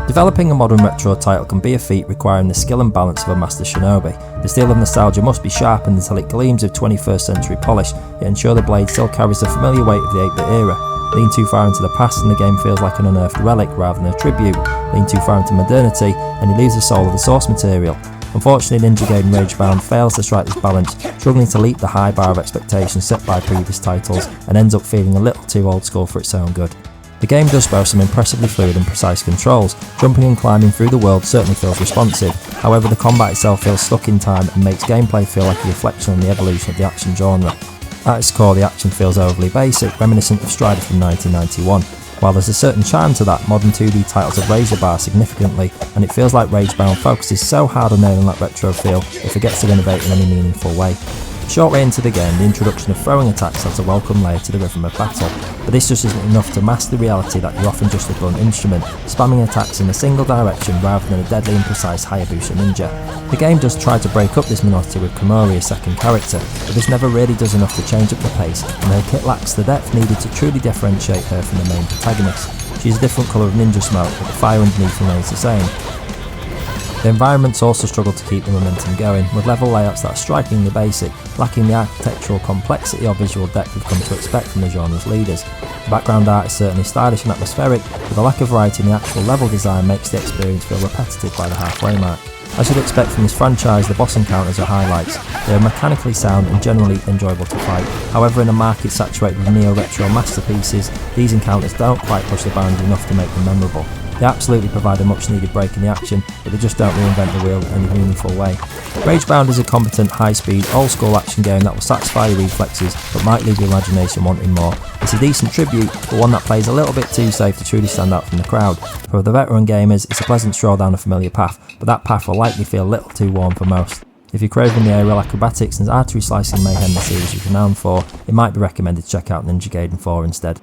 Developing a modern retro title can be a feat requiring the skill and balance of a master shinobi. The steel of nostalgia must be sharpened until it gleams of 21st century polish, yet ensure the blade still carries the familiar weight of the 8-bit era. Lean too far into the past and the game feels like an unearthed relic rather than a tribute. Lean too far into modernity and you lose the soul of the source material. Unfortunately, Ninja Gaiden Ragebound fails to strike this balance, struggling to leap the high bar of expectations set by previous titles, and ends up feeling a little too old school for its own good. The game does boast some impressively fluid and precise controls. Jumping and climbing through the world certainly feels responsive, however the combat itself feels stuck in time and makes gameplay feel like a reflection on the evolution of the action genre. At its core, the action feels overly basic, reminiscent of Strider from 1991. While there's a certain charm to that, modern 2D titles have raised the bar significantly, and it feels like Ragebound focuses so hard on nailing that retro feel, it forgets to innovate in any meaningful way. Short way into the game, the introduction of throwing attacks adds a welcome layer to the rhythm of battle, but this just isn't enough to mask the reality that you're often just a blunt instrument, spamming attacks in a single direction rather than a deadly and precise Hayabusa ninja. The game does try to break up this monotony with Komori as second character, but this never really does enough to change up the pace, and her kit lacks the depth needed to truly differentiate her from the main protagonist. She's a different colour of ninja smoke, but the fire underneath remains the same. The environments also struggle to keep the momentum going, with level layouts that are strikingly basic, lacking the architectural complexity or visual depth we've come to expect from the genre's leaders. The background art is certainly stylish and atmospheric, but the lack of variety in the actual level design makes the experience feel repetitive by the halfway mark. As you'd expect from this franchise, the boss encounters are highlights. They are mechanically sound and generally enjoyable to fight. However, in a market saturated with neo-retro masterpieces, these encounters don't quite push the boundaries enough to make them memorable. They absolutely provide a much needed break in the action, but they just don't reinvent the wheel in any meaningful way. Ragebound is a competent, high-speed, old-school action game that will satisfy your reflexes, but might leave your imagination wanting more. It's a decent tribute, but one that plays a little bit too safe to truly stand out from the crowd. For the veteran gamers, it's a pleasant stroll down a familiar path, but that path will likely feel a little too worn for most. If you're craving the aerial acrobatics and artery slicing mayhem the series is renowned for, it might be recommended to check out Ninja Gaiden 4 instead.